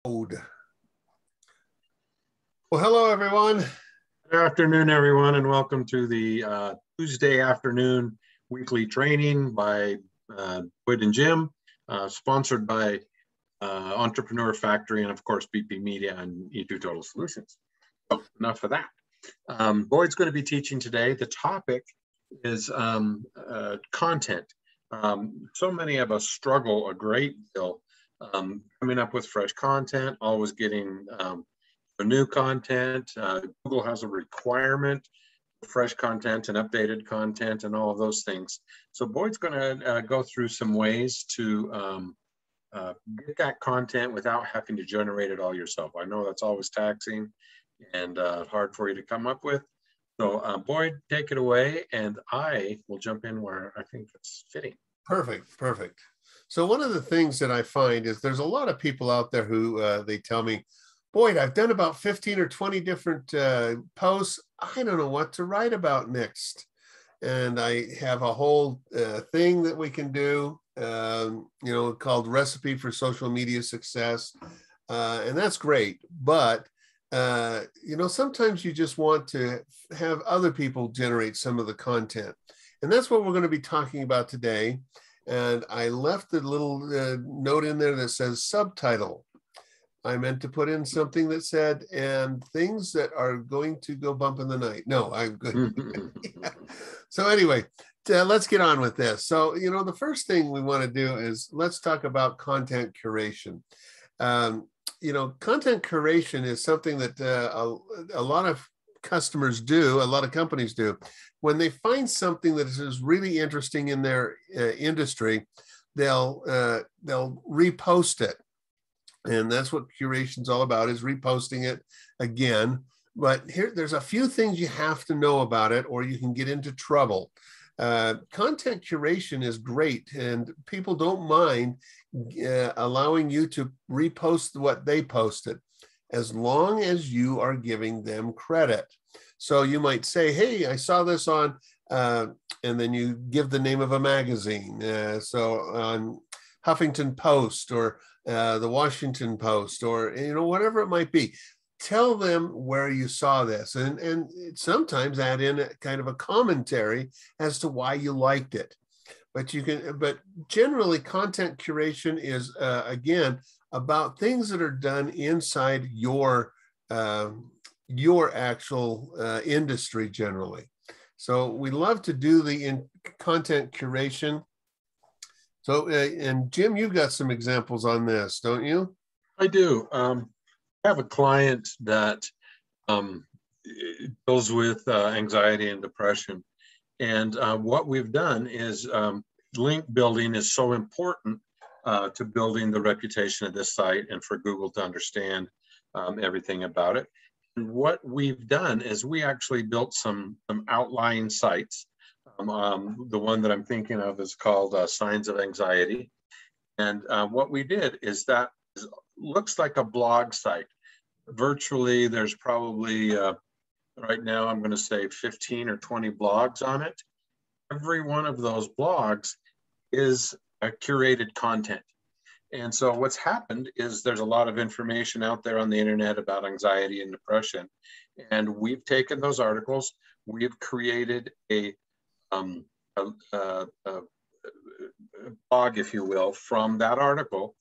Well, hello, everyone. Good afternoon, everyone, and welcome to the Tuesday afternoon weekly training by Boyd and Jim, sponsored by Entrepreneur Factory and, of course, BP Media and E2 Total Solutions. So enough of that. Boyd's going to be teaching today. The topic is content. So many of us struggle a great deal coming up with fresh content, always getting new content. Google has a requirement for fresh content and updated content and all of those things. So Boyd's going to go through some ways to get that content without having to generate it all yourself. I know that's always taxing and hard for you to come up with. So Boyd, take it away, and I will jump in where I think it's fitting. Perfect. So one of the things that I find is there's a lot of people out there who they tell me, Boyd, I've done about 15 or 20 different posts. I don't know what to write about next. And I have a whole thing that we can do, called Recipe for Social Media Success. And that's great. But, sometimes you just want to have other people generate some of the content. And that's what we're going to be talking about today. And I left a little note in there that says subtitle. I meant to put in something that said, and things that are going to go bump in the night. No, I'm good. Yeah. So anyway, let's get on with this. So, the first thing we want to do is let's talk about content curation. Content curation is something that a lot of customers do, a lot of companies do. When they find something that is really interesting in their industry, they'll repost it. And that's what curation is all about, is reposting it again. But there's a few things you have to know about it, or you can get into trouble. Content curation is great, and people don't mind allowing you to repost what they posted, as long as you are giving them credit. So you might say, hey, I saw this on, and then you give the name of a magazine. So on Huffington Post or the Washington Post, or whatever it might be. Tell them where you saw this, and sometimes add in a kind of a commentary as to why you liked it. But generally, content curation is again about things that are done inside your actual industry generally. So we love to do the content curation. So, and Jim, you've got some examples on this, don't you? I do. I have a client that deals with anxiety and depression. And what we've done is link building is so important to building the reputation of this site and for Google to understand everything about it. And what we've done is we actually built some outlying sites. The one that I'm thinking of is called Signs of Anxiety. And what we did is that looks like a blog site. Virtually, there's probably, right now, I'm going to say 15 or 20 blogs on it. Every one of those blogs is curated content. And so what's happened is there's a lot of information out there on the internet about anxiety and depression. And we've taken those articles, we've created a blog, if you will, from that article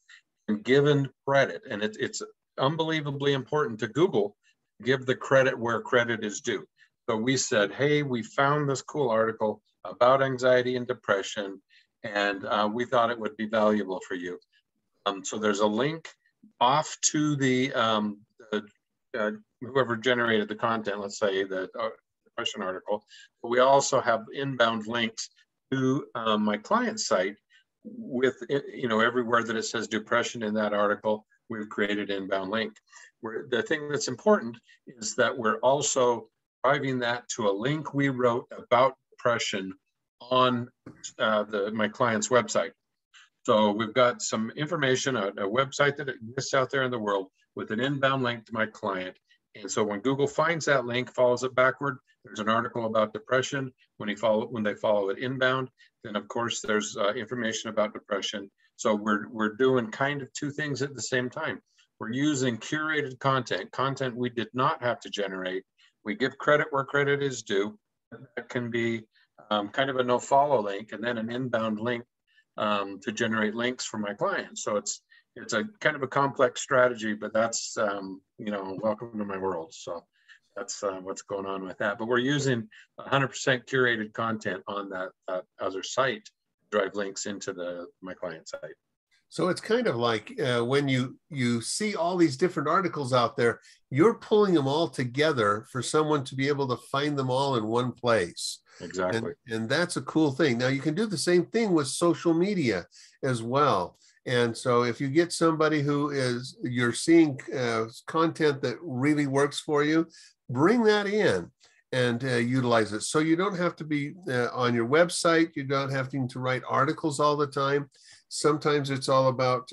and given credit. And it's unbelievably important to Google, give the credit where credit is due. So we said, hey, we found this cool article about anxiety and depression, and we thought it would be valuable for you. So there's a link off to the whoever generated the content, let's say the depression article. But we also have inbound links to my client's site with, everywhere that it says depression in that article, we've created inbound link. The thing that's important is that we're also driving that to a link we wrote about depression on my client's website. So we've got some information, a website that exists out there in the world with an inbound link to my client. And so when Google finds that link, follows it backward, there's an article about depression. When they follow it inbound, then of course there's information about depression. So we're doing kind of two things at the same time. we're using curated content we did not have to generate. We give credit where credit is due. That can be kind of a no-follow link and then an inbound link to generate links for my clients. So it's a kind of a complex strategy, but that's, you know, welcome to my world. So that's what's going on with that. But we're using 100% curated content on that other site to drive links into my client site. So it's kind of like when you see all these different articles out there, you're pulling them all together for someone to be able to find them all in one place. Exactly. And that's a cool thing. Now you can do the same thing with social media as well. And so if you get somebody you're seeing content that really works for you, bring that in and utilize it. So you don't have to be on your website. You don't have to write articles all the time. Sometimes it's all about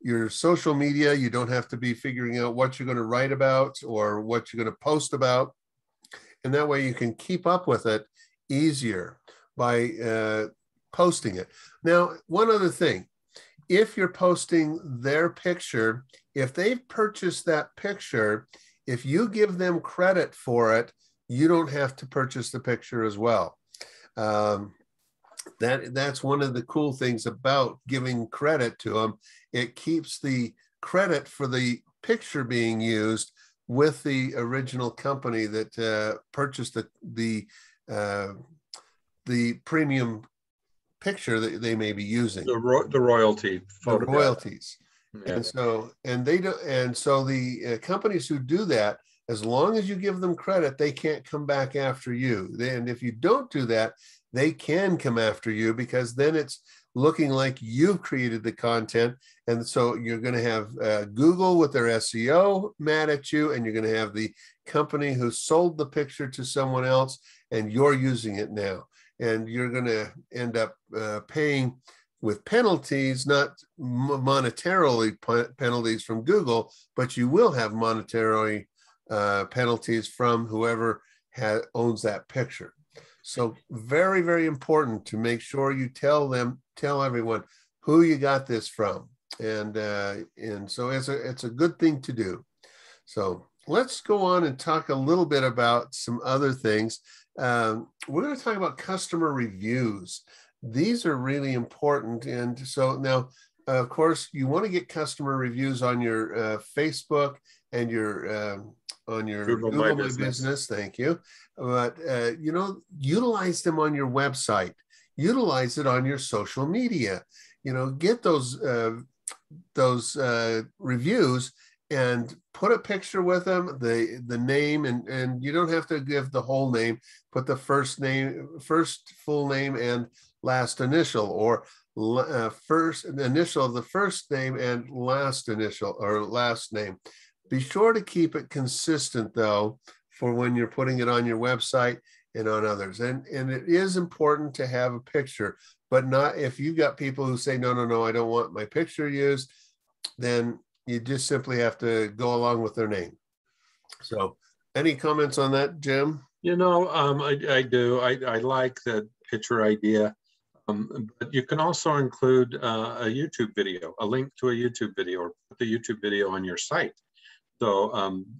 your social media. You don't have to be figuring out what you're going to write about or what you're going to post about. And that way you can keep up with it easier by posting it. Now, one other thing, if you're posting their picture, if they've purchased that picture, if you give them credit for it, you don't have to purchase the picture as well. That's one of the cool things about giving credit to them. It keeps the credit for the picture being used with the original company that purchased the premium picture that they may be using. The royalty photograph. The royalties. Yeah. And so the companies who do that, as long as you give them credit, they can't come back after you. And if you don't do that, they can come after you, because then it's looking like you've created the content. And so you're going to have Google with their SEO mad at you, and you're going to have the company who sold the picture to someone else, and you're using it now. And you're going to end up paying with penalties, not monetarily penalties from Google, but you will have monetary penalties from whoever owns that picture. So very, very important to make sure you tell everyone who you got this from. And so it's a good thing to do. So let's go on and talk a little bit about some other things. We're going to talk about customer reviews. These are really important. And so now, of course, you want to get customer reviews on your Facebook and your on your Google My Business. Thank you. But, utilize them on your website. Utilize it on your social media. Get those reviews and put a picture with them, the name, and you don't have to give the whole name. Put the first full name and last initial, or first initial of the first name and last initial or last name. Be sure to keep it consistent, though, for when you're putting it on your website and on others. And it is important to have a picture, but not if you've got people who say, no, I don't want my picture used, then you just simply have to go along with their name. So any comments on that, Jim? I do. I like the picture idea. But you can also include a YouTube video, a link to a YouTube video, or put the YouTube video on your site. So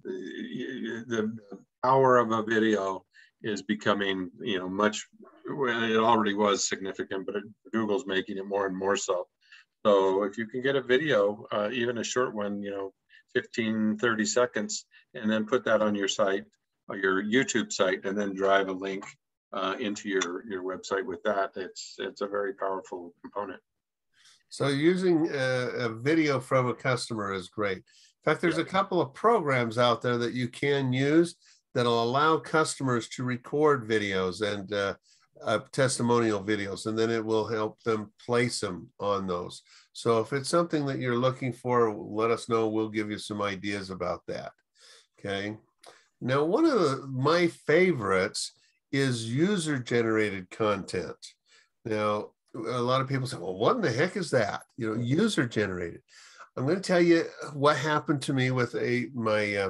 the power of a video is becoming, much, well, it already was significant, but Google's making it more and more so. So if you can get a video, even a short one, 15, 30 seconds, and then put that on your site, or your YouTube site, and then drive a link into your website with that, it's a very powerful component. So using a video from a customer is great. In fact, there's a couple of programs out there that you can use that'll allow customers to record videos and testimonial videos, and then it will help them place them on those. So if it's something that you're looking for, let us know. We'll give you some ideas about that. Okay. Now, one of my favorites is user-generated content. Now, a lot of people say, well, what in the heck is that? User-generated. I'm going to tell you what happened to me with my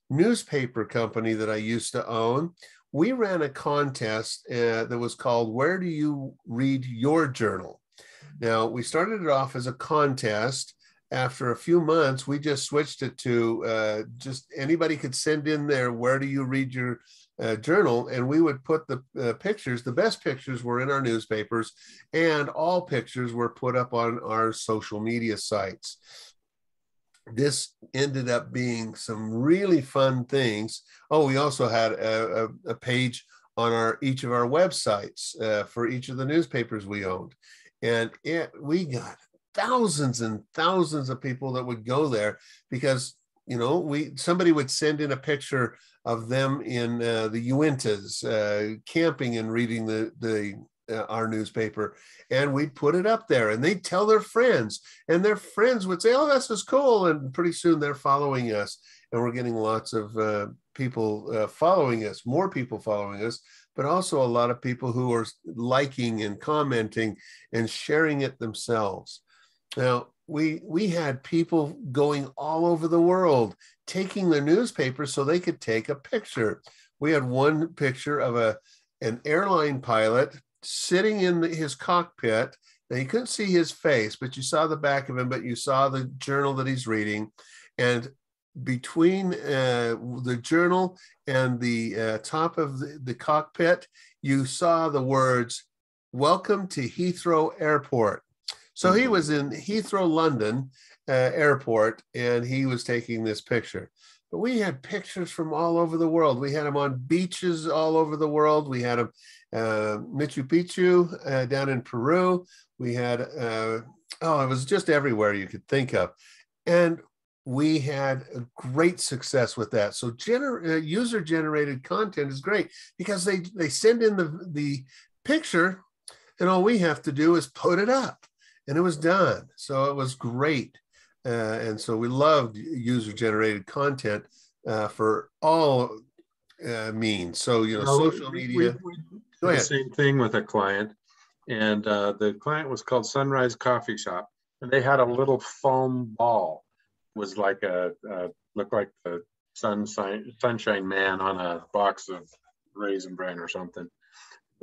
newspaper company that I used to own. We ran a contest that was called, Where Do You Read Your Journal? Now, we started it off as a contest, after a few months, we just switched it to just anybody could send in there, where do you read your journal? And we would put the pictures, the best pictures were in our newspapers, and all pictures were put up on our social media sites. This ended up being some really fun things. Oh, we also had a page on each of our websites for each of the newspapers we owned. And we got thousands and thousands of people that would go there because, you know, somebody would send in a picture of them in the Uintas camping and reading our newspaper, and we'd put it up there, and they'd tell their friends, and their friends would say, oh, this is cool. And pretty soon they're following us, and we're getting lots of people following us, more people following us, but also a lot of people who are liking and commenting and sharing it themselves. Now, we had people going all over the world taking their newspapers so they could take a picture. We had one picture of an airline pilot sitting in his cockpit. Now, you couldn't see his face, but you saw the back of him, but you saw the journal that he's reading. And between the journal and the top of the cockpit, you saw the words, "Welcome to Heathrow Airport." So he was in Heathrow, London airport, and he was taking this picture. But we had pictures from all over the world. We had them on beaches all over the world. We had them Machu Picchu down in Peru. We had, it was just everywhere you could think of. And we had a great success with that. So user-generated content is great because they send in the picture, and all we have to do is put it up, and it was done. So it was great. And so we loved user-generated content for all means. So, social media. We did the same thing with a client, and the client was called Sunrise Coffee Shop, and they had a little foam ball. It was like looked like the sunshine man on a box of Raisin Bran or something.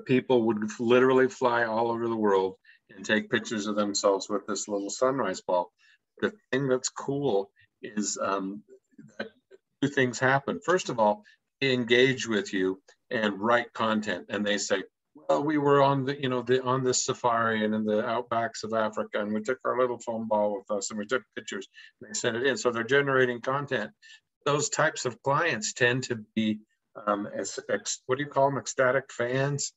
People would literally fly all over the world and take pictures of themselves with this little sunrise ball. The thing that's cool is that two things happen. First of all, they engage with you and write content, and they say, well, we were on on this safari and in the outbacks of Africa, and we took our little foam ball with us, and we took pictures, and they sent it in. So they're generating content. Those types of clients tend to be what do you call them? Ecstatic fans.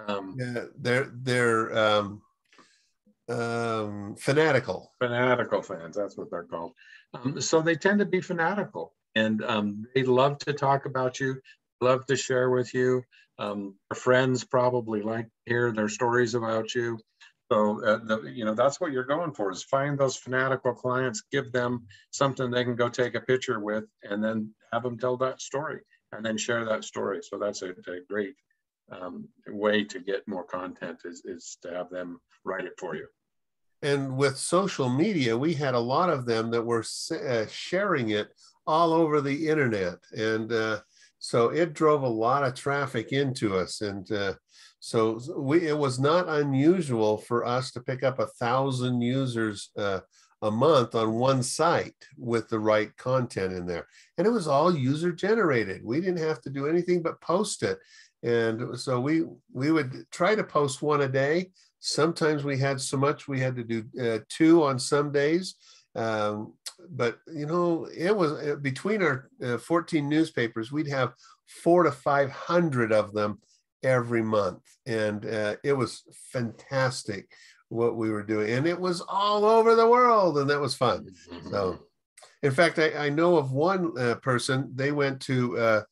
Yeah, they're fanatical. Fanatical fans, that's what they're called. So they tend to be fanatical, and they love to talk about you, love to share with you. Their friends probably like to hear their stories about you. So that's what you're going for, is find those fanatical clients, give them something they can go take a picture with, and then have them tell that story and then share that story. So that's a great way to get more content is to have them write it for you. And with social media, we had a lot of them that were sharing it all over the internet. And so it drove a lot of traffic into us. And so it was not unusual for us to pick up 1,000 users a month on one site with the right content in there. And it was all user generated. We didn't have to do anything but post it. And so we would try to post one a day. Sometimes we had so much we had to do 2 on some days. But, it was between our 14 newspapers, we'd have 400 to 500 of them every month. And it was fantastic what we were doing. And it was all over the world, and that was fun. Mm-hmm. So, in fact, I know of one person, they went to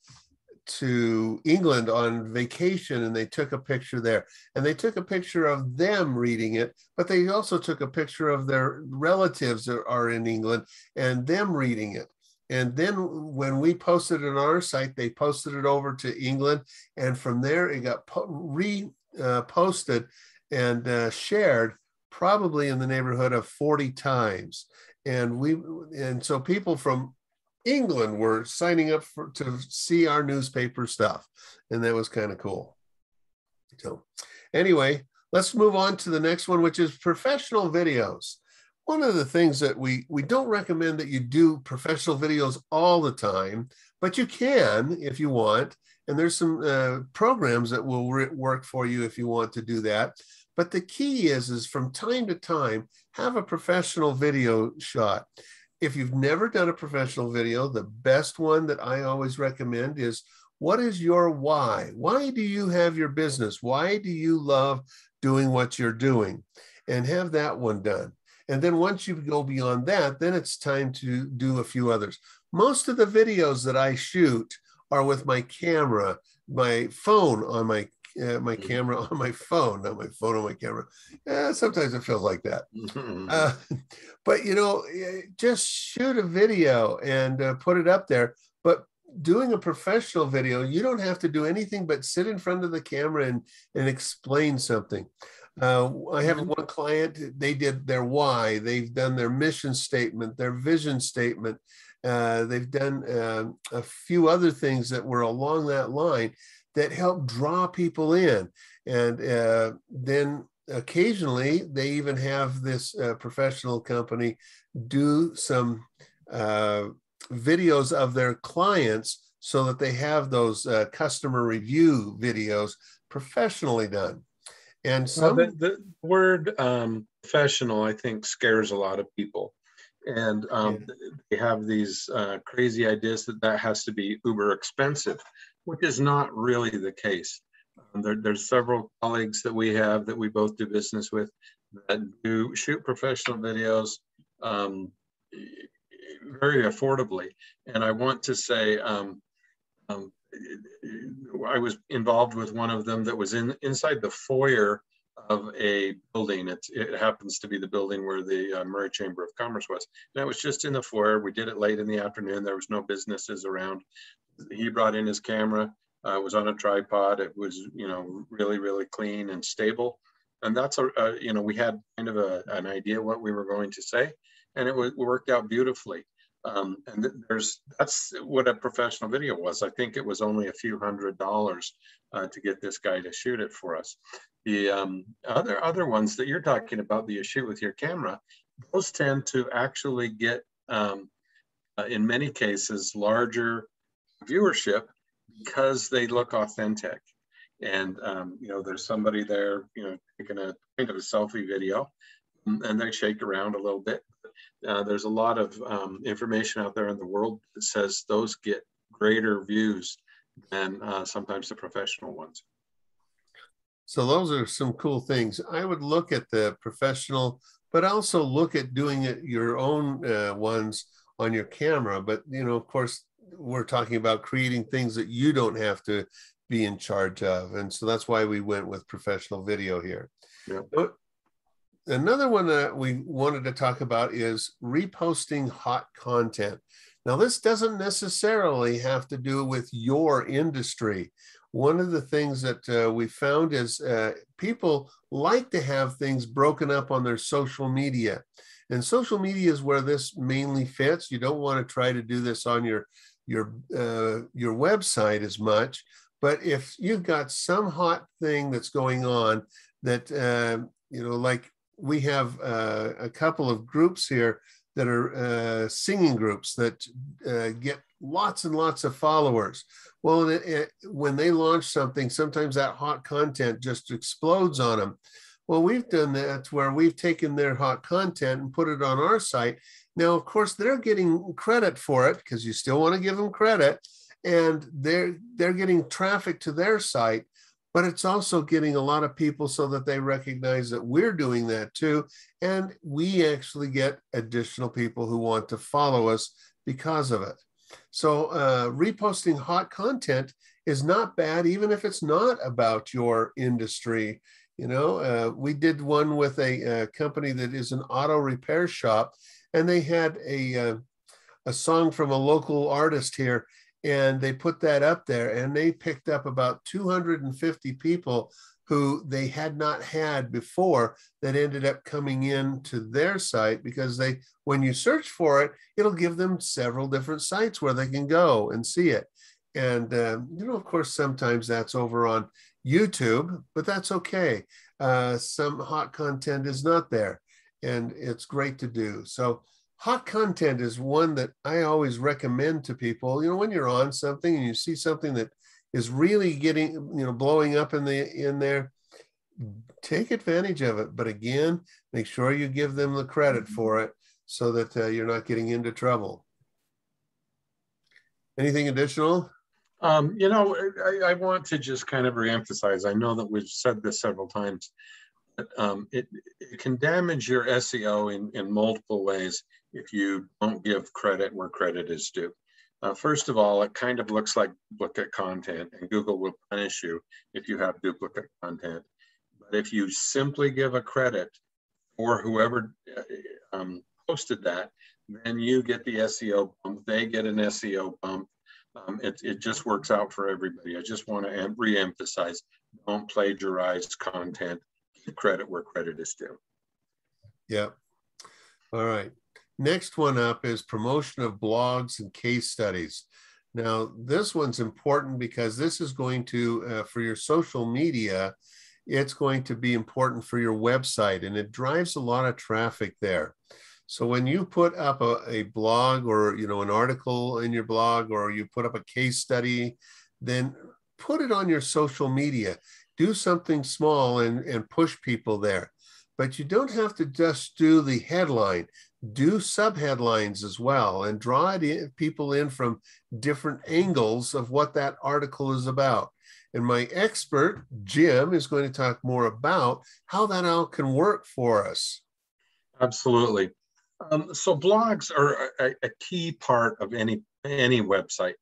England on vacation, and they took a picture there, and they took a picture of them reading it, but they also took a picture of their relatives that are in England and them reading it. And then when we posted it on our site, they posted it over to England, and from there it got reposted and shared probably in the neighborhood of 40 times. And so people from England were signing up to see our newspaper stuff, and that was kind of cool. So anyway, let's move on to the next one, which is professional videos. One of the things that we don't recommend that you do professional videos all the time, but you can if you want. And there's some programs that will work for you if you want to do that. But the key is from time to time, have a professional video shot. If you've never done a professional video, the best one that I always recommend is, what is your why? Why do you have your business? Why do you love doing what you're doing? And have that one done. And then once you go beyond that, then it's time to do a few others. Most of the videos that I shoot are with my camera, my phone on my camera on my phone, not my phone on my camera. Sometimes it feels like that. But, just shoot a video and put it up there. But doing a professional video, you don't have to do anything but sit in front of the camera and explain something. I have one client, they did their why, they've done their mission statement, their vision statement. They've done a few other things that were along that line that help draw people in. And then occasionally they even have this professional company do some videos of their clients so that they have those customer review videos professionally done. And some the word professional, I think, scares a lot of people. And they have these crazy ideas that has to be uber expensive, which is not really the case. There's several colleagues that we have that we both do business with that do shoot professional videos very affordably. And I want to say, I was involved with one of them that was inside the foyer of a building. It happens to be the building where the Murray Chamber of Commerce was. And it was just in the foyer. We did it late in the afternoon. There was no businesses around. He brought in his camera. It was on a tripod. It was, really, really clean and stable. And that's we had kind of an idea what we were going to say, and it worked out beautifully. And that's what a professional video was. I think it was only a few $100s to get this guy to shoot it for us. The other ones that you're talking about that you shoot with your camera, those tend to actually get, in many cases, larger viewership because they look authentic. And, there's somebody there, taking a kind of a selfie video, and they shake around a little bit. There's a lot of information out there in the world that says those get greater views than sometimes the professional ones. So those are some cool things. I would look at the professional, but also look at doing it your own ones on your camera. But, of course, we're talking about creating things that you don't have to be in charge of. And so that's why we went with professional video here. Yeah. Another one that we wanted to talk about is reposting hot content. Now, this doesn't necessarily have to do with your industry. One of the things that we found is people like to have things broken up on their social media. And social media is where this mainly fits. You don't want to try to do this on your website as much. But if you've got some hot thing that's going on that, like we have a couple of groups here that are singing groups that get lots and lots of followers. Well, when they launch something, sometimes that hot content just explodes on them. Well, we've done that where we've taken their hot content and put it on our site. Now, of course, they're getting credit for it because you still want to give them credit, and they're getting traffic to their site. But it's also getting a lot of people so that they recognize that we're doing that too. And we actually get additional people who want to follow us because of it. So reposting hot content is not bad, even if it's not about your industry. We did one with a company that is an auto repair shop, and they had a song from a local artist here. And they put that up there, and they picked up about 250 people who they had not had before that ended up coming into their site because when you search for it, it'll give them several different sites where they can go and see it. And, of course, sometimes that's over on YouTube, but that's okay. Some hot content is not there. and it's great to do. So hot content is one that I always recommend to people. When you're on something and you see something that is really getting, blowing up in there, take advantage of it. But again, make sure you give them the credit for it so that you're not getting into trouble. Anything additional? I want to just kind of reemphasize. I know that we've said this several times, but it can damage your SEO in multiple ways if you don't give credit where credit is due. First of all, it kind of looks like duplicate content, and Google will punish you if you have duplicate content. But if you simply give a credit for whoever posted that, then you get the SEO bump. They get an SEO bump. It just works out for everybody. I just want to re-emphasize, don't plagiarize content. Give credit where credit is due. Yeah. All right. Next one up is promotion of blogs and case studies. Now, this one's important because this is going to, for your social media, it's going to be important for your website, and it drives a lot of traffic there. So when you put up a blog or, an article in your blog, or you put up a case study, then put it on your social media. Do something small and push people there. But you don't have to just do the headline. Do subheadlines as well, and draw people in from different angles of what that article is about. And my expert, Jim, is going to talk more about how that all can work for us. Absolutely. So blogs are a key part of any website.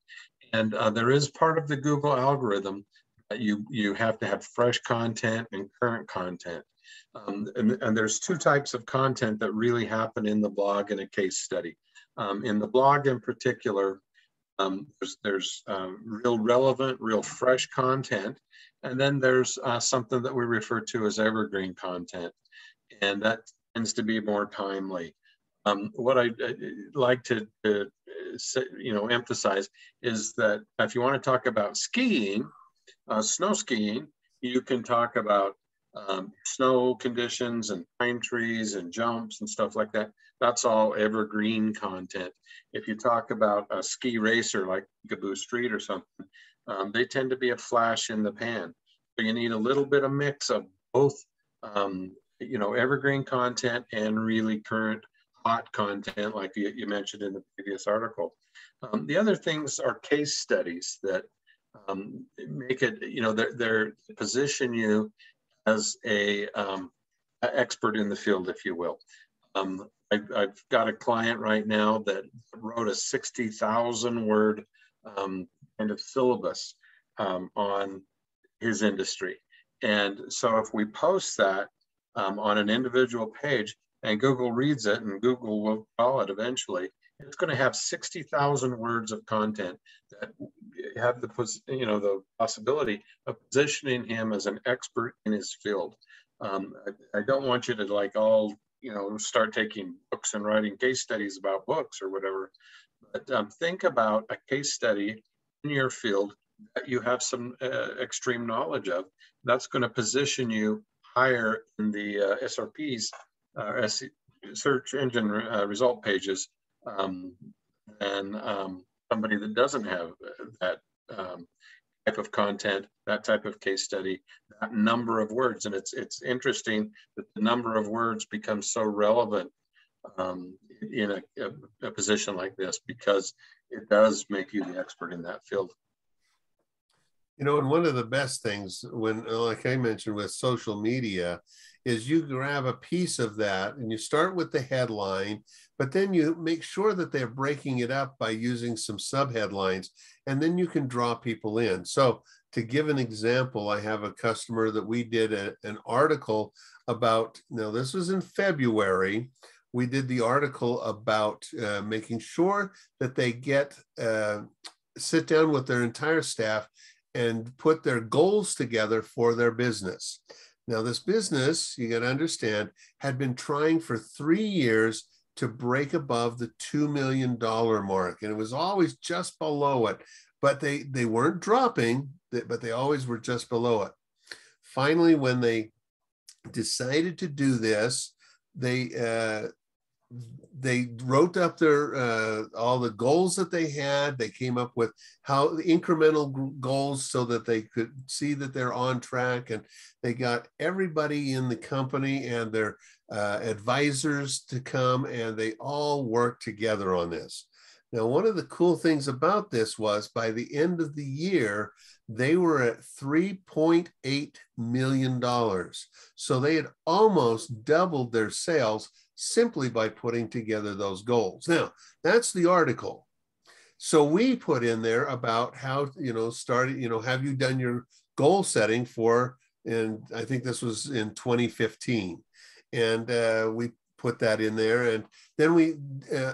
And there is part of the Google algorithm that you have to have fresh content and current content. And there's two types of content that really happen in the blog and a case study. In the blog in particular, there's real relevant, real fresh content. And then there's something that we refer to as evergreen content. And that tends to be more timely. What I'd like to emphasize is that if you want to talk about skiing, snow skiing, you can talk about snow conditions and pine trees and jumps and stuff like that. That's all evergreen content. If you talk about a ski racer like Peekaboo Street or something, they tend to be a flash in the pan. So you need a little bit of mix of both, evergreen content and really current hot content, like you mentioned in the previous article. The other things are case studies that make it, they're position you as a expert in the field, if you will. I've got a client right now that wrote a 60,000 word kind of syllabus on his industry. And so if we post that on an individual page and Google reads it, and Google will call it eventually, it's going to have 60,000 words of content that have the possibility of positioning him as an expert in his field. I don't want you to start taking books and writing case studies about books or whatever, but think about a case study in your field that you have some extreme knowledge of. That's going to position you higher in the SRPs, search engine result pages, than somebody that doesn't have that type of content, that type of case study, that number of words. And it's interesting that the number of words becomes so relevant in a position like this, because it does make you the expert in that field. And one of the best things when, like I mentioned, with social media, is you grab a piece of that and you start with the headline, but then you make sure that they're breaking it up by using some subheadlines, and then you can draw people in. So to give an example, I have a customer that we did an article about, this was in February. We did the article about making sure that they sit down with their entire staff and put their goals together for their business. Now, this business, you got to understand, had been trying for 3 years to break above the $2 million mark. And it was always just below it, but they weren't dropping, but they always were just below it. Finally, when they decided to do this, they wrote up their all the goals that they had. They came up with how the incremental goals so that they could see that they're on track, and they got everybody in the company and their advisors to come, and they all worked together on this. Now, one of the cool things about this was by the end of the year, they were at $3.8 million. So they had almost doubled their sales simply by putting together those goals. Now, that's the article. So we put in there about how, have you done your goal setting for, and I think this was in 2015. And we put that in there. And then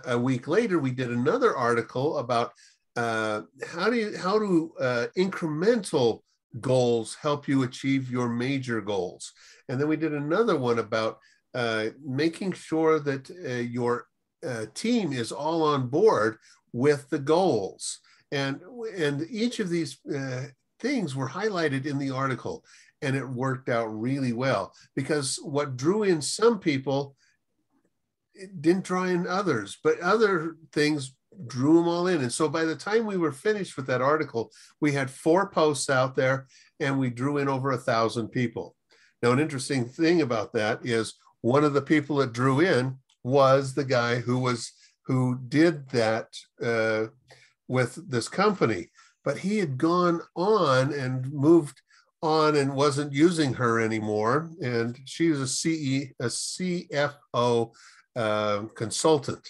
a week later, we did another article about how do incremental goals help you achieve your major goals. And then we did another one about making sure that your team is all on board with the goals. And each of these things were highlighted in the article, and it worked out really well, because what drew in some people, it didn't draw in others, but other things drew them all in. And so by the time we were finished with that article, we had 4 posts out there, and we drew in over 1,000 people. Now, an interesting thing about that is one of the people that drew in was the guy who did that with this company, but he had gone on and moved on and wasn't using her anymore. And she was a CFO consultant.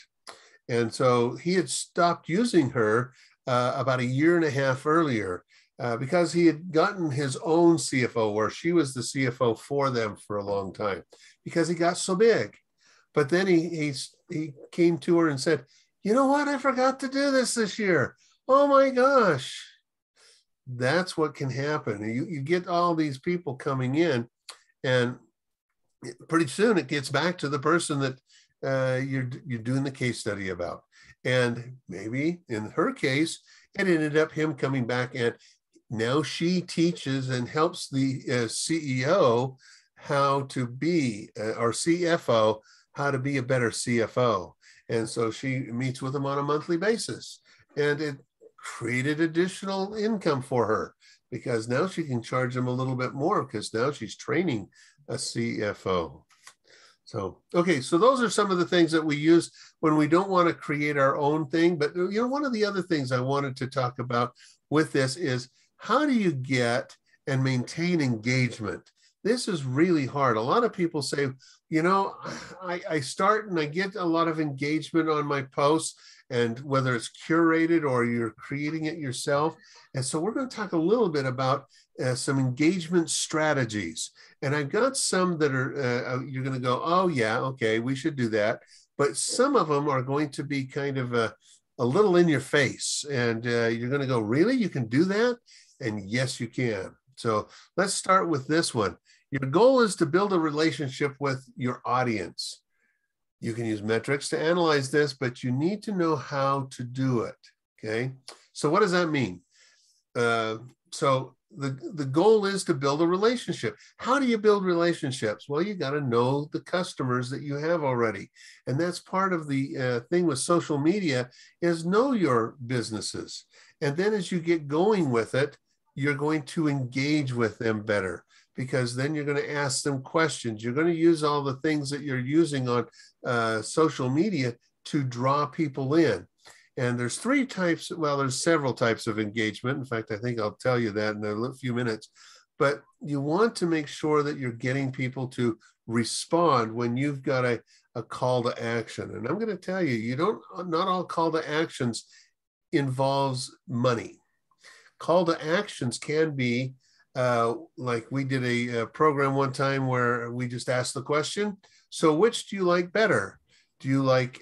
And so he had stopped using her about 1.5 years earlier because he had gotten his own CFO, where she was the CFO for them for a long time, because he got so big. But then he came to her and said, you know what? I forgot to do this year. Oh my gosh. That's what can happen. You get all these people coming in, and pretty soon it gets back to the person that you're doing the case study about. And maybe in her case, it ended up him coming back, and now she teaches and helps the CEO how to be, or CFO, how to be a better CFO. And so she meets with him on a monthly basis, and it created additional income for her, because now she can charge him a little bit more, because now she's training a CFO. So, okay, so those are some of the things that we use when we don't want to create our own thing. But, one of the other things I wanted to talk about with this is, how do you get and maintain engagement? This is really hard. A lot of people say, I start and I get a lot of engagement on my posts, and whether it's curated or you're creating it yourself. And so we're going to talk a little bit about some engagement strategies. And I've got some that are, you're going to go, oh yeah, okay, we should do that. But some of them are going to be kind of a little in your face. And you're going to go, really? You can do that? And yes, you can. So let's start with this one. Your goal is to build a relationship with your audience. You can use metrics to analyze this, but you need to know how to do it, okay? So what does that mean? So the goal is to build a relationship. How do you build relationships? Well, you got to know the customers that you have already. And that's part of the thing with social media, is know your businesses. And then as you get going with it, you're going to engage with them better, because then you're going to ask them questions. You're going to use all the things that you're using on social media to draw people in. And there's 3 types, well, there's several types of engagement. In fact, I think I'll tell you that in a few minutes. But you want to make sure that you're getting people to respond when you've got a call to action. And I'm going to tell you, not all call to actions involves money. Call to actions can be, like we did a program one time where we just asked the question, so which do you like better? Do you like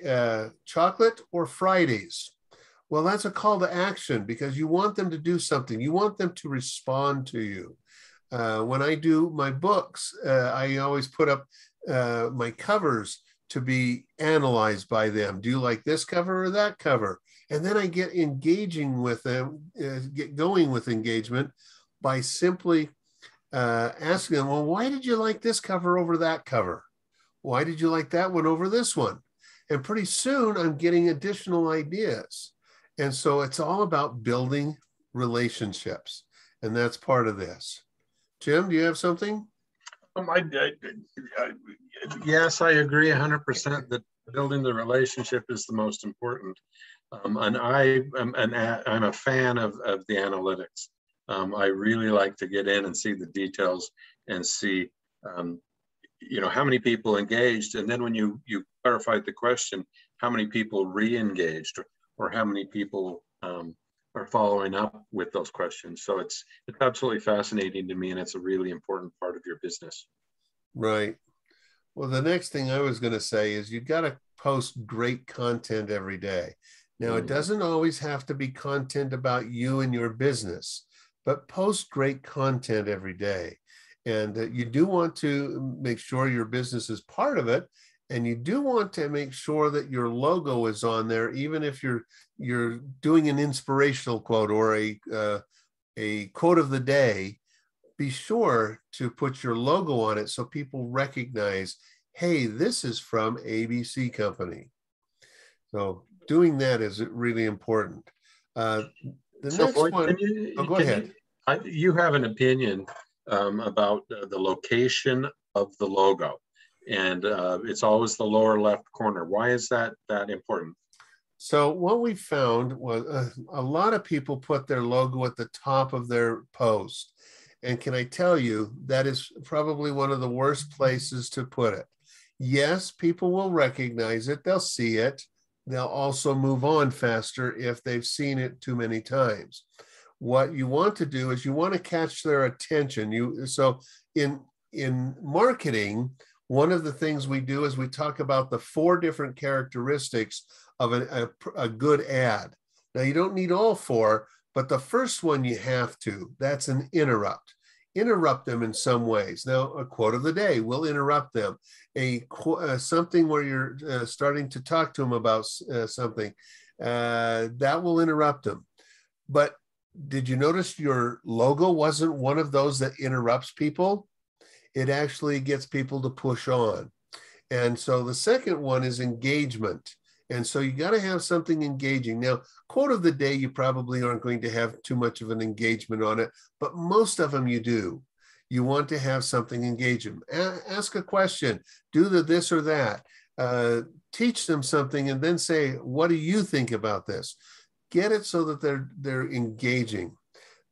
chocolate or Fridays? Well, that's a call to action, because you want them to do something. You want them to respond to you. When I do my books, I always put up my covers to be analyzed by them. Do you like this cover or that cover? And then I get engaging with them, get going with engagement by simply asking them, well, why did you like this cover over that cover? why did you like that one over this one? And pretty soon I'm getting additional ideas. And so it's all about building relationships. And that's part of this. Jim, do you have something? Yes, I agree 100% that building the relationship is the most important. And I'm a fan of the analytics. I really like to get in and see the details and see, how many people engaged. And then when you clarified the question, how many people re-engaged, or how many people are following up with those questions. So it's absolutely fascinating to me, and it's a really important part of your business. Right. Well, the next thing I was going to say is you got to post great content every day. Now, it doesn't always have to be content about you and your business, but post great content every day. And you do want to make sure your business is part of it. And you do want to make sure that your logo is on there, even if you're doing an inspirational quote or a quote of the day. Be sure to put your logo on it so people recognize, hey, this is from ABC Company. So doing that is really important. The next Floyd, one, go ahead. You have an opinion about the location of the logo, and it's always the lower left corner. Why is that important? So what we found was a lot of people put their logo at the top of their post. And can I tell you, that is probably one of the worst places to put it. Yes, people will recognize it. They'll see it. They'll also move on faster if they've seen it too many times. What you want to do is you want to catch their attention. So in marketing, one of the things we do is we talk about the 4 different characteristics of a good ad. Now, you don't need all 4, but the first one you have to. That's an interrupt. Interrupt them in some ways. Now, a quote of the day will interrupt them. Something where you're starting to talk to them about something, that will interrupt them. But did you notice your logo wasn't one of those that interrupts people? It actually gets people to push on. And so the second one is engagement. And so you got to have something engaging. Now, quote of the day, you probably aren't going to have too much of an engagement on it, but most of them you do. You want to have something engaging. Ask a question, do this or that. Teach them something and then say, what do you think about this? Get it so that they're engaging.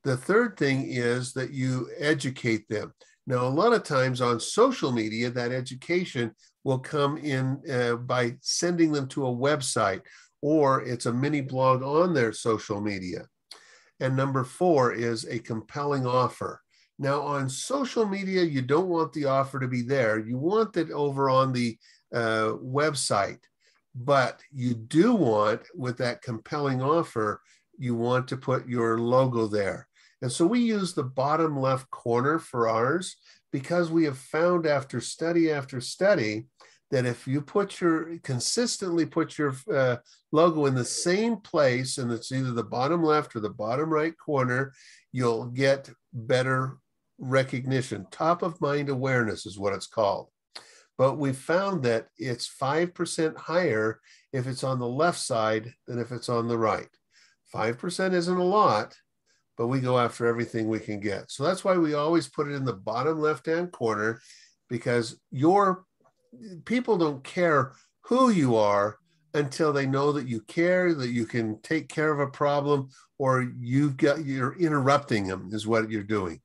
The third thing is that you educate them. Now, a lot of times on social media, that education will come in by sending them to a website, or it's a mini blog on their social media. And number 4 is a compelling offer. Now, on social media, you don't want the offer to be there. You want it over on the website. But you do want, with that compelling offer, you want to put your logo there. And so we use the bottom left corner for ours because we have found after study that if you consistently put your logo in the same place, and it's either the bottom left or the bottom right corner, you'll get better recognition. Top of mind awareness is what it's called. But we found that it's 5% higher if it's on the left side than if it's on the right. 5% isn't a lot, but we go after everything we can get. So that's why we always put it in the bottom left-hand corner, because your people don't care who you are until they know that you care, that you can take care of a problem, or you're interrupting them is what you're doing.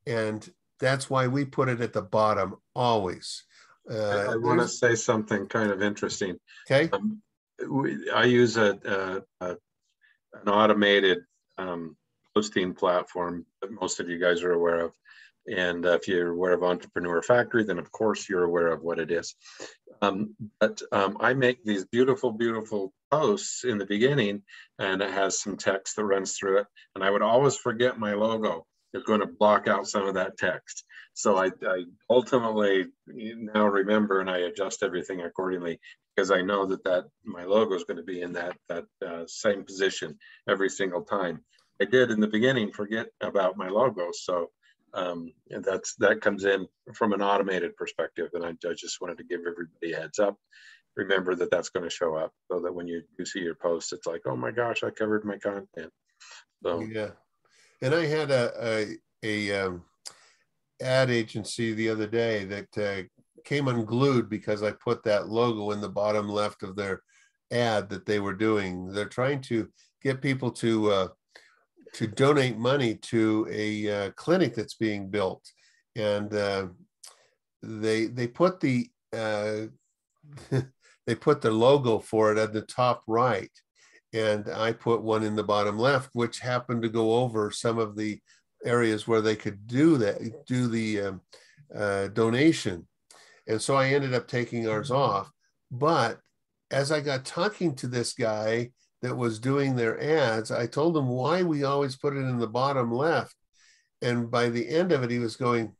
And that's why we put it at the bottom always. I want to say something kind of interesting. Okay. I use an automated posting platform that most of you guys are aware of. And if you're aware of Entrepreneur Factory, then of course you're aware of what it is. But I make these beautiful, beautiful posts in the beginning, and it has some text that runs through it. And I would always forget my logo is going to block out some of that text. So I ultimately now remember, and I adjust everything accordingly, because I know that my logo is going to be in that same position every single time. I did in the beginning forget about my logo, so and that comes in from an automated perspective. And I just wanted to give everybody a heads up. Remember that that's going to show up, so that when you see your post, it's like, oh my gosh, I covered my content. So yeah. And I had a ad agency the other day that came unglued because I put that logo in the bottom left of their ad that they were doing. They're trying to get people to donate money to a clinic that's being built, and they put the they put the logo for it at the top right, and I put one in the bottom left, which happened to go over some of the areas where they could do the donation. And so I ended up taking ours off. But as I got talking to this guy that was doing their ads, I told him why we always put it in the bottom left. And by the end of it, he was going,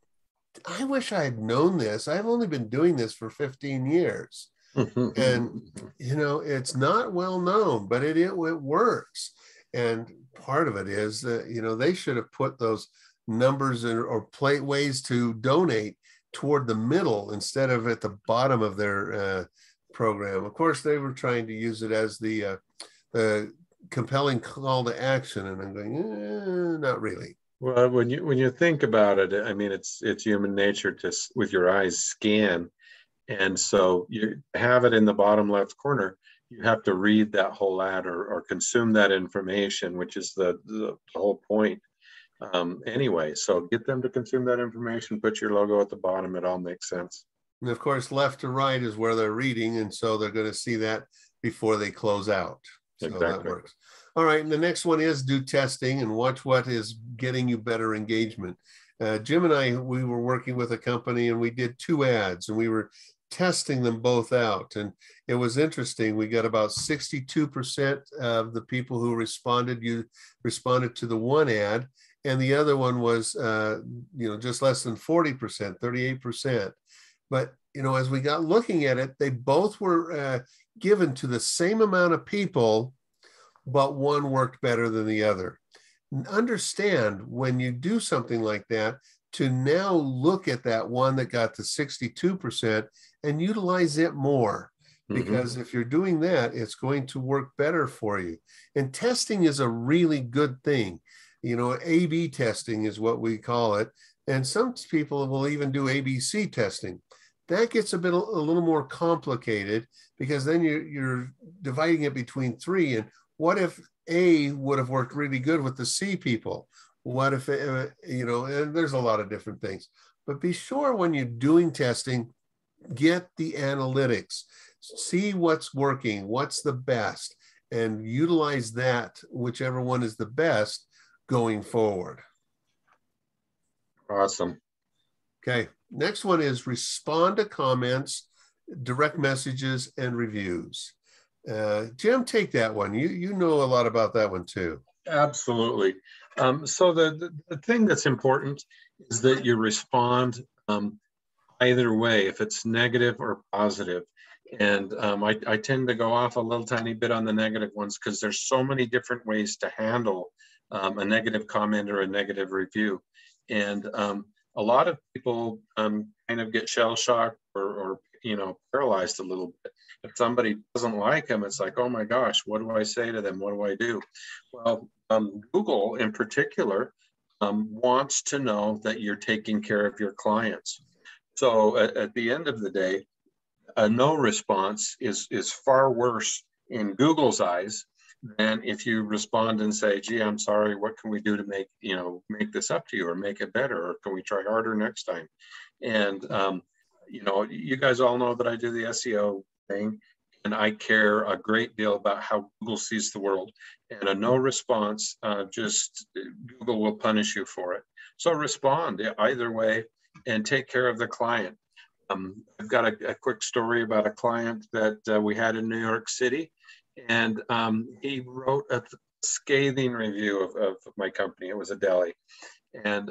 I wish I had known this. I've only been doing this for 15 years. And, it's not well known, but it works. And part of it is that, they should have put those numbers or plate ways to donate toward the middle instead of at the bottom of their program. Of course, they were trying to use it as the compelling call to action. And I'm going, not really. Well, when you think about it, I mean, it's human nature to, with your eyes, scan. And so you have it in the bottom left corner. You have to read that whole ad or consume that information, which is the whole point anyway. So get them to consume that information, put your logo at the bottom. It all makes sense. And of course, left to right is where they're reading. And so they're going to see that before they close out. So exactly. That works. All right. And the next one is do testing and watch what is getting you better engagement. Jim and I, we were working with a company and we did 2 ads and we were testing them both out. And it was interesting. We got about 62% of the people who responded to the one ad. And the other one was, just less than 40%, 38%. But, as we got looking at it, they both were given to the same amount of people, but one worked better than the other. Understand when you do something like that, to now look at that one that got to 62% and utilize it more. Because if you're doing that, it's going to work better for you. And testing is a really good thing. A/B testing is what we call it. And some people will even do ABC testing. That gets a little more complicated because then you're dividing it between 3. And what if A would have worked really good with the C people? What if, and there's a lot of different things. But be sure when you're doing testing, get the analytics, see what's working, what's the best, and utilize that, whichever one is the best, going forward. Awesome. Okay, next one is respond to comments, direct messages, and reviews. Jim, take that one. You know a lot about that one too. Absolutely. So the thing that's important is that you respond either way, if it's negative or positive. And I tend to go off a little tiny bit on the negative ones because there's so many different ways to handle a negative comment or a negative review. And a lot of people kind of get shell-shocked or paralyzed a little bit. If somebody doesn't like them, it's like, oh my gosh, what do I say to them? What do I do? Well, Google in particular wants to know that you're taking care of your clients. So at the end of the day, a no response is far worse in Google's eyes than if you respond and say, gee, I'm sorry, what can we do to make this up to you or make it better? Or can we try harder next time? And, you guys all know that I do the SEO thing and I care a great deal about how Google sees the world. And a no response, just Google will punish you for it. So respond either way and take care of the client. I've got a quick story about a client that we had in New York City, and he wrote a scathing review of my company. It was a deli, and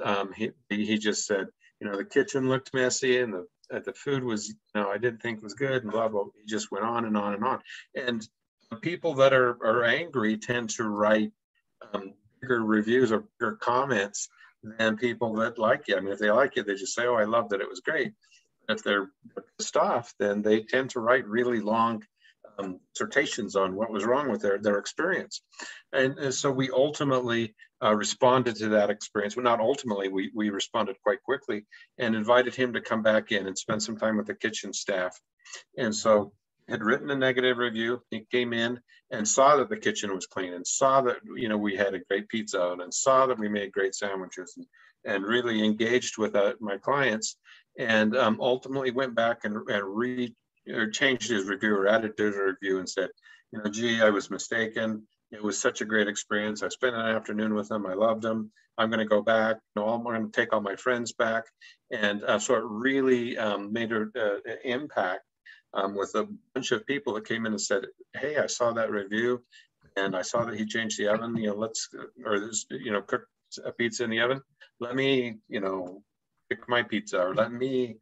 he just said, the kitchen looked messy and the food was, I didn't think was good, and blah, blah. He just went on and on and on. And people that are angry tend to write bigger reviews or bigger comments than people that like you. I mean, if they like it, they just say, "Oh, I loved it. It was great." If they're pissed off, then they tend to write really long dissertations on what was wrong with their experience. And so we ultimately responded to that experience. Well, not ultimately, we responded quite quickly and invited him to come back in and spend some time with the kitchen staff. And so had written a negative review. He came in and saw that the kitchen was clean and saw that, you know, we had a great pizza oven and saw that we made great sandwiches and really engaged with my clients, and ultimately went back and changed his review or added to his review and said, you know, gee, I was mistaken. It was such a great experience. I spent an afternoon with him. I loved him. I'm going to go back. You know, I'm going to take all my friends back. And so it really made an impact with a bunch of people that came in and said, hey, I saw that review and I saw that he changed the oven, you know, cook a pizza in the oven. Let me, you know, pick my pizza, or let me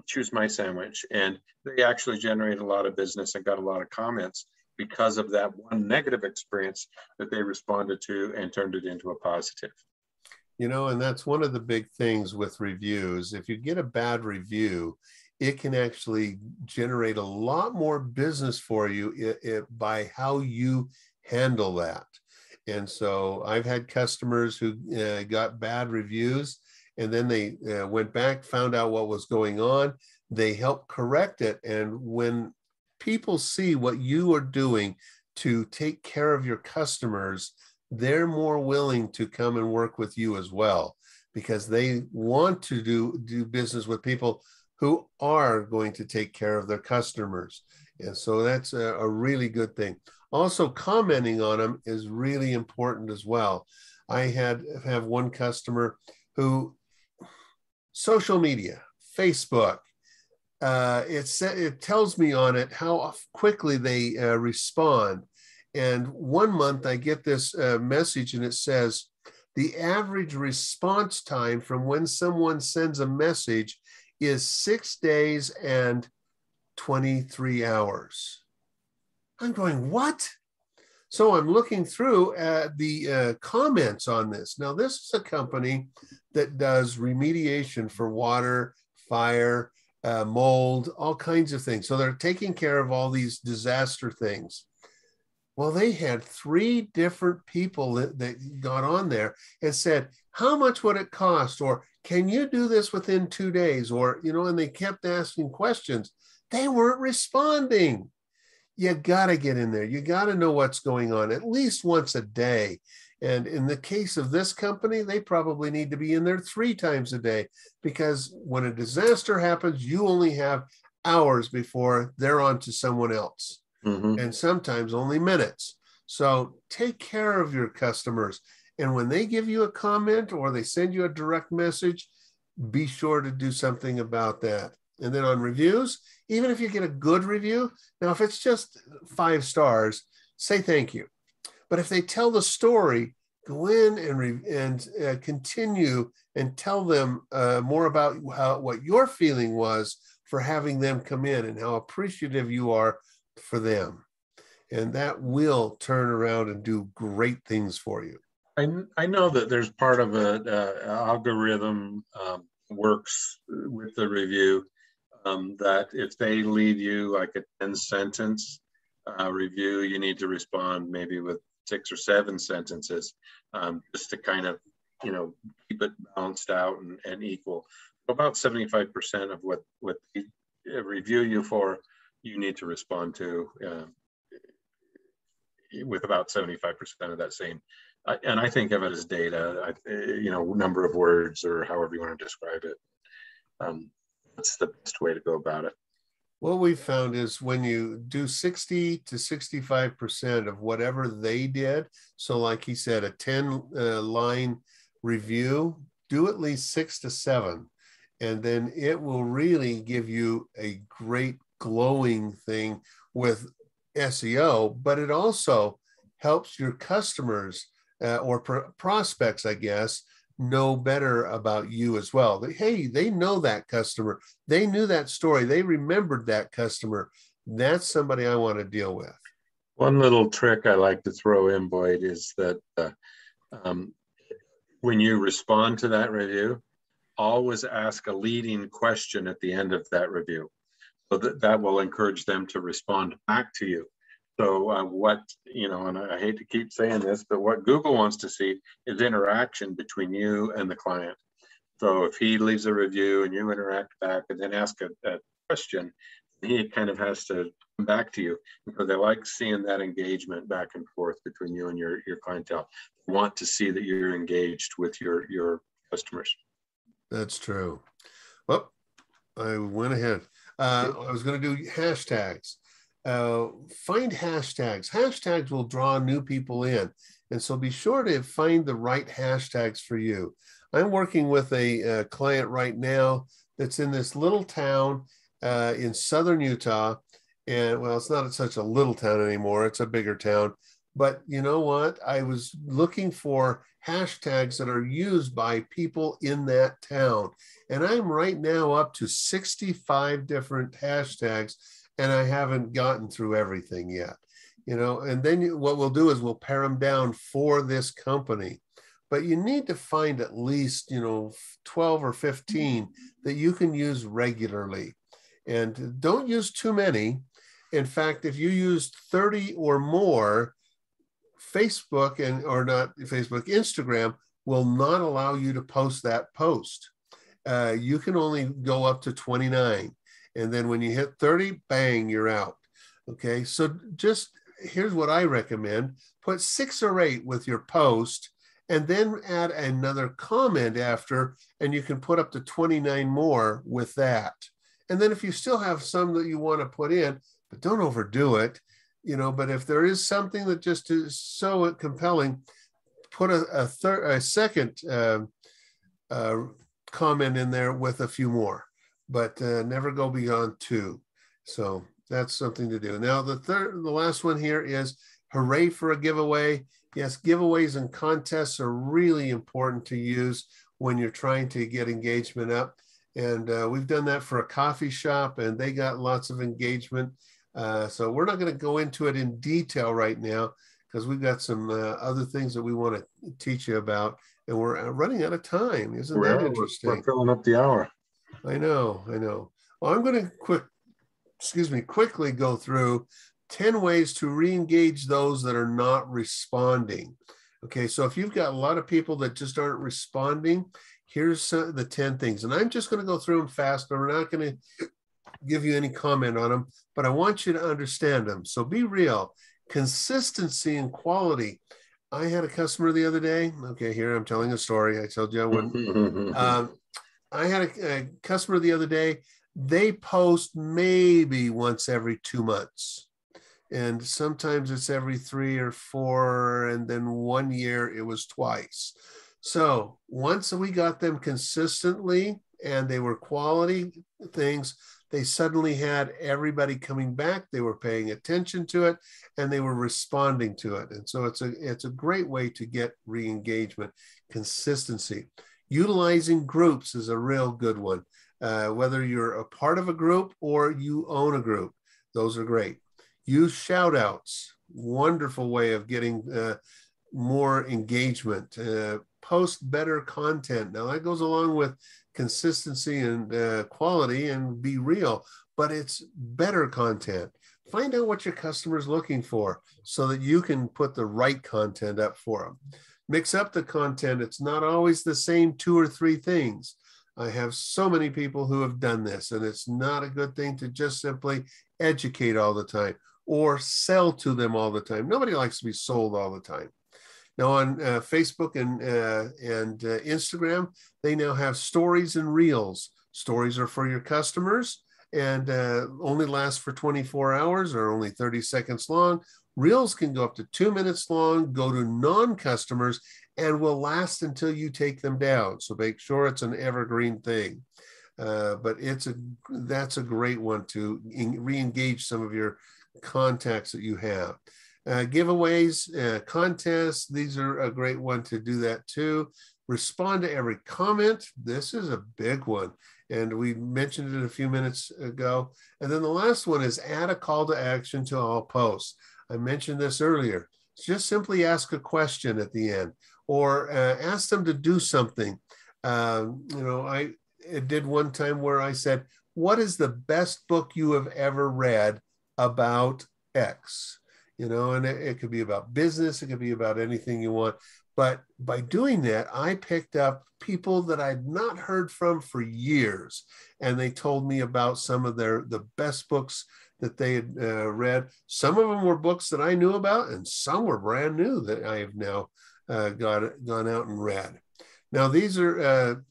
choose my sandwich. And they actually generated a lot of business and got a lot of comments because of that one negative experience that they responded to and turned it into a positive. You know, and that's one of the big things with reviews. If you get a bad review, it can actually generate a lot more business for you by how you handle that. And so I've had customers who got bad reviews, and then they went back, found out what was going on. They helped correct it. And when people see what you are doing to take care of your customers, they're more willing to come and work with you as well, because they want to do business with people who are going to take care of their customers. And so that's a really good thing. Also, commenting on them is really important as well. I have one customer who, social media, Facebook, it tells me on it how quickly they respond. And one month I get this message and it says, the average response time from when someone sends a message is 6 days and 23 hours. I'm going, what? So I'm looking through at the comments on this. Now, this is a company that does remediation for water, fire, mold, all kinds of things. So they're taking care of all these disaster things. Well, they had 3 different people that got on there and said, how much would it cost? Or can you do this within 2 days? Or, you know, and they kept asking questions. They weren't responding. You got to get in there. You got to know what's going on at least once a day. And in the case of this company, they probably need to be in there 3 times a day, because when a disaster happens, you only have hours before they're on to someone else. Mm-hmm. And sometimes only minutes. So take care of your customers. And when they give you a comment or they send you a direct message, be sure to do something about that. And then on reviews, even if you get a good review, now if it's just 5 stars, say thank you. But if they tell the story, go in and continue and tell them more about what your feeling was for having them come in and how appreciative you are for them. And that will turn around and do great things for you. I know that there's part of an algorithm works with the review that if they leave you like a 10-sentence review, you need to respond maybe with 6 or 7 sentences just to kind of, you know, keep it balanced out and equal. About 75% of what they review you for, you need to respond to with about 75% of that same. And I think of it as data, you know, number of words or however you want to describe it. That's the best way to go about it. What we found is when you do 60 to 65% of whatever they did, so like he said, a 10-line review, do at least 6 to 7, and then it will really give you a great glowing thing with SEO, but it also helps your customers or prospects, I guess, know better about you as well. Hey, they know that customer. They knew that story. They remembered that customer. That's somebody I want to deal with. One little trick I like to throw in, Boyd, is that when you respond to that review, always ask a leading question at the end of that review. So that will encourage them to respond back to you. So what, and I hate to keep saying this, but what Google wants to see is interaction between you and the client. So if he leaves a review and you interact back and then ask a question, he kind of has to come back to you, because they like seeing that engagement back and forth between you and your clientele. They want to see that you're engaged with your customers. That's true. Well, I went ahead. I was going to do hashtags. Find hashtags. Hashtags will draw new people in. And so be sure to find the right hashtags for you. I'm working with a client right now that's in this little town in southern Utah. And well, it's not such a little town anymore. It's a bigger town. But you know what? I was looking for hashtags that are used by people in that town. And I'm right now up to 65 different hashtags, and I haven't gotten through everything yet. And then what we'll do is we'll pare them down for this company. But you need to find at least, 12 or 15 that you can use regularly. And don't use too many. In fact, if you use 30 or more, Instagram will not allow you to post that post. You can only go up to 29. And then when you hit 30, bang, you're out. Okay, so just here's what I recommend. Put 6 or 8 with your post, and then add another comment after, and you can put up to 29 more with that. And then if you still have some that you want to put in, but don't overdo it, but if there is something that just is so compelling, put a second comment in there with a few more, but never go beyond 2. So that's something to do. Now, the last one here is hooray for a giveaway. Yes, giveaways and contests are really important to use when you're trying to get engagement up. And we've done that for a coffee shop, and they got lots of engagement. So we're not going to go into it in detail right now, because we've got some other things that we want to teach you about, and we're running out of time. Isn't that interesting? We're filling up the hour. I know. Well, I'm going to quickly go through 10 ways to re-engage those that are not responding. Okay, so if you've got a lot of people that just aren't responding, here's the 10 things. And I'm just going to go through them fast, but we're not going to give you any comment on them, but I want you to understand them. So be real. Consistency and quality. I had a customer the other day. Okay, here I'm telling a story. I told you I wouldn't. I had a customer the other day. They post maybe once every 2 months. And sometimes it's every 3 or 4. And then 1 year it was twice. So once we got them consistently and they were quality things, they suddenly had everybody coming back. They were paying attention to it, and they were responding to it. And so it's a great way to get re-engagement. Consistency. Utilizing groups is a real good one. Whether you're a part of a group or you own a group, those are great. Use shout outs. Wonderful way of getting more engagement. Post better content. Now that goes along with consistency and quality, and be real, but it's better content. Find out what your customer's looking for so that you can put the right content up for them. Mix up the content. It's not always the same 2 or 3 things. I have so many people who have done this, and it's not a good thing to just simply educate all the time or sell to them all the time. Nobody likes to be sold all the time. Now on Facebook and Instagram, they now have stories and reels. Stories are for your customers and only last for 24 hours or only 30 seconds long. Reels can go up to 2 minutes long, go to non-customers, and will last until you take them down. So make sure it's an evergreen thing. But that's a great one to re-engage some of your contacts that you have. Giveaways, contests, these are a great one to do that too. Respond to every comment. This is a big one, and we mentioned it a few minutes ago. And then the last one is add a call to action to all posts. I mentioned this earlier. Just simply ask a question at the end. or ask them to do something. I did one time where I said, what is the best book you have ever read about X? And it could be about business, it could be about anything you want. But by doing that, I picked up people that I'd not heard from for years, and they told me about some of the best books that they had read. Some of them were books that I knew about, and some were brand new that I have now gone out and read. Now, these are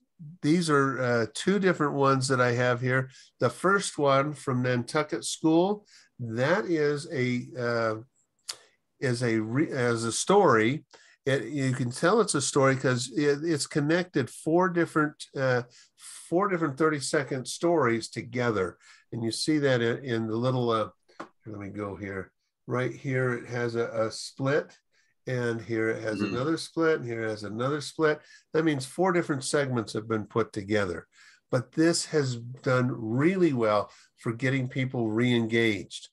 two different ones that I have here. The first one from Nantucket School, that is a story. You can tell it's a story because it's connected four different 30-second stories together, and you see that in the little. Let me go here. Right here, it has a split, and here it has another split, and here it has another split. That means four different segments have been put together. But this has done really well for getting people re-engaged.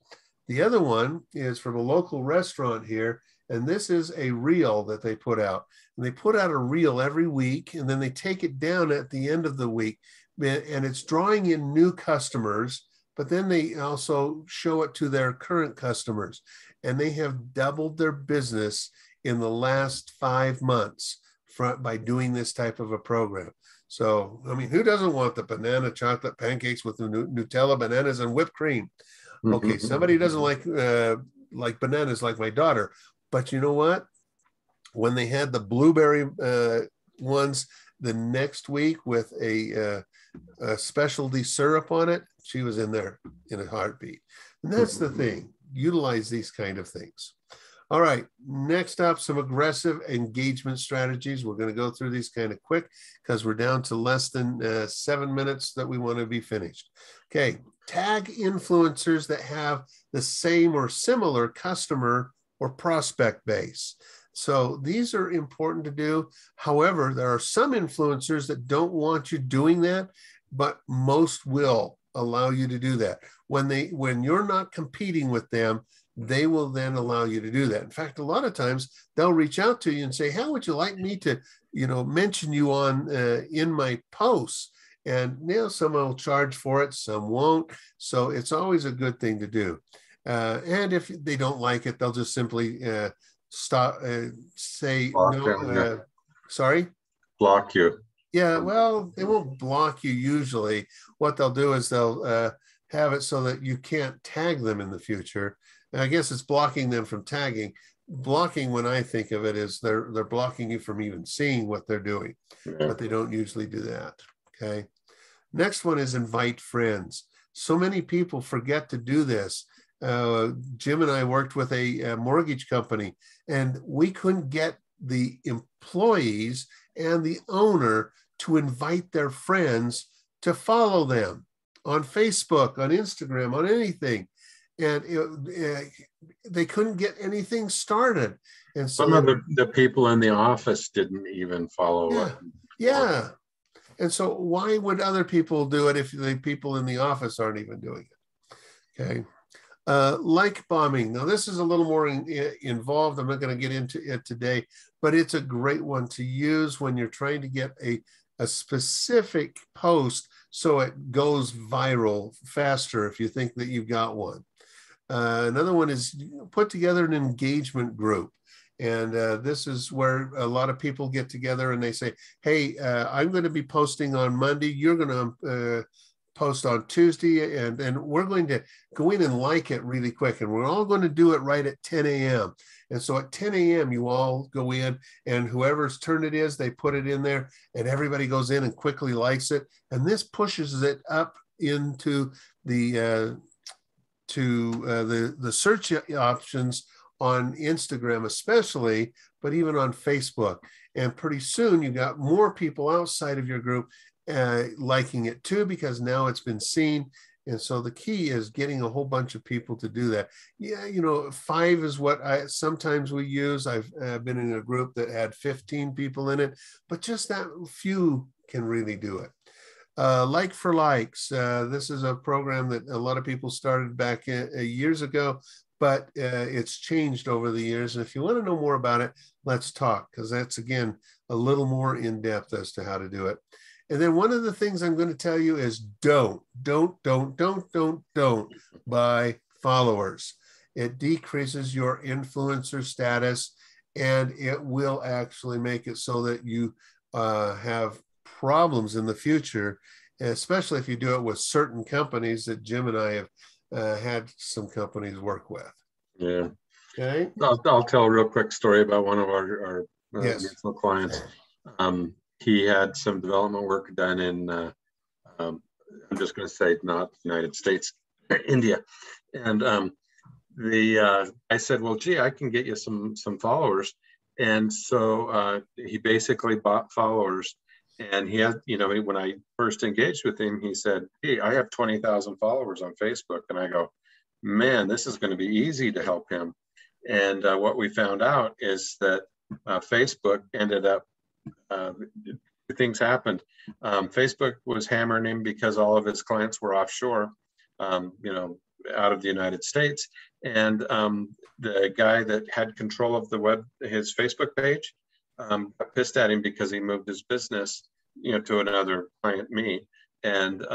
The other one is from a local restaurant here, and this is a reel that they put out. And they put out a reel every week, and then they take it down at the end of the week, and it's drawing in new customers, but then they also show it to their current customers, and they have doubled their business in the last 5 months by doing this type of a program. So, I mean, who doesn't want the banana chocolate pancakes with Nutella, bananas, and whipped cream? Okay, somebody doesn't like bananas like my daughter, but you know what? When they had the blueberry ones the next week with a specialty syrup on it, she was in there in a heartbeat. And that's the thing. Utilize these kind of things. All right, next up, some aggressive engagement strategies. We're going to go through these kind of quick because we're down to less than 7 minutes that we want to be finished. Okay, tag influencers that have the same or similar customer or prospect base. So these are important to do. However, there are some influencers that don't want you doing that, but most will allow you to do that. When you're not competing with them, they will then allow you to do that. In fact, a lot of times they'll reach out to you and say, how would you like me to, mention you on in my posts? And some will charge for it, some won't. So it's always a good thing to do. And if they don't like it, they'll just simply say block no. them, yeah. Sorry? Block you. Yeah, well, they won't block you usually. What they'll do is they'll have it so that you can't tag them in the future. And I guess it's blocking them from tagging. Blocking, when I think of it, is they're blocking you from even seeing what they're doing, but they don't usually do that. Okay. Next one is invite friends. So many people forget to do this. Jim and I worked with a mortgage company, and we couldn't get the employees and the owner to invite their friends to follow them on Facebook, on Instagram, on anything. And they couldn't get anything started. And so some of the people in the office didn't even follow. Yeah. And so why would other people do it if the people in the office aren't even doing it? Okay. Like bombing. Now, this is a little more involved. I'm not going to get into it today, but it's a great one to use when you're trying to get a specific post so it goes viral faster if you think that you've got one. Another one is put together an engagement group. And this is where a lot of people get together and they say, hey, I'm going to be posting on Monday. You're going to post on Tuesday, and we're going to go in and like it really quick. And we're all going to do it right at 10 a.m. And so at 10 a.m., you all go in, and whoever's turn it is, they put it in there, and everybody goes in and quickly likes it. And this pushes it up into the search options on Instagram especially, but even on Facebook. And pretty soon you got more people outside of your group liking it too, because now it's been seen. And so the key is getting a whole bunch of people to do that. Yeah, 5 is what sometimes we use. I've been in a group that had 15 people in it, but just that few can really do it. Like for likes. This is a program that a lot of people started back years ago, but it's changed over the years. And if you want to know more about it, let's talk, because that's, again, a little more in depth as to how to do it. And then one of the things I'm going to tell you is don't buy followers. It decreases your influencer status, and it will actually make it so that you have problems in the future, especially if you do it with certain companies that Jim and I have had some companies work with. Yeah. Okay. I'll tell a real quick story about one of our Yes. mutual clients. He had some development work done in, I'm just going to say not United States, India. And I said, well, gee, I can get you some followers. And so he basically bought followers. And he had, when I first engaged with him, he said, hey, I have 20,000 followers on Facebook. And I go, man, this is going to be easy to help him. And what we found out is that Facebook ended up, things happened. Facebook was hammering him because all of his clients were offshore, out of the United States. And the guy that had control of his Facebook page, got pissed at him because he moved his business, to another client, me, and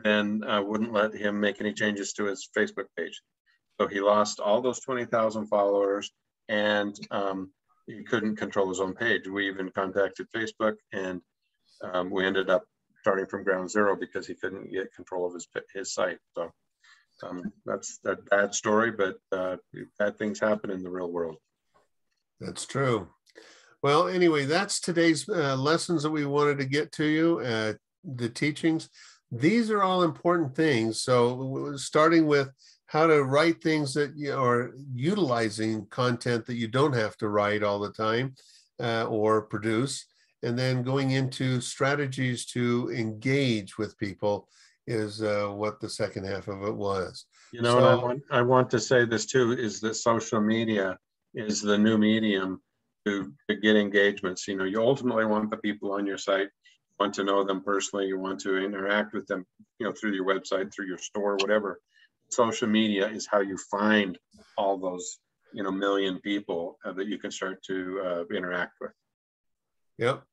then wouldn't let him make any changes to his Facebook page. So he lost all those 20,000 followers, and he couldn't control his own page. We even contacted Facebook, and we ended up starting from ground zero because he couldn't get control of his site. So that's that bad story, but bad things happen in the real world. That's true. Well, anyway, that's today's lessons that we wanted to get to you, the teachings. These are all important things. So starting with how to write things that are utilizing content that you don't have to write all the time or produce, and then going into strategies to engage with people is what the second half of it was. And I want to say this too, is that social media is the new medium to get engagements. You ultimately want the people on your site, you want to know them personally, you want to interact with them, through your website, through your store, whatever. Social media is how you find all those, million people that you can start to interact with. Yep.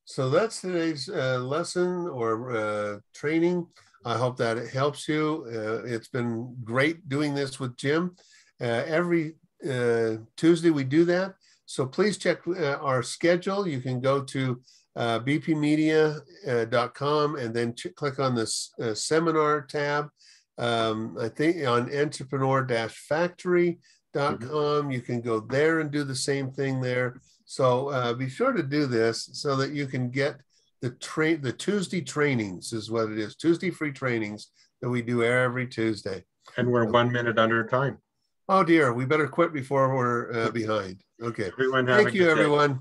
So that's today's lesson or training. I hope that it helps you. It's been great doing this with Jim. Every Tuesday we do that. So please check our schedule. You can go to bpmedia.com and then click on this seminar tab. I think on entrepreneur-factory.com, you can go there and do the same thing there. So be sure to do this so that you can get the Tuesday trainings is what it is. Tuesday free trainings that we do every Tuesday. And we're 1 minute under time. Oh dear, we better quit before we're behind. Okay. Everyone Thank you, everyone.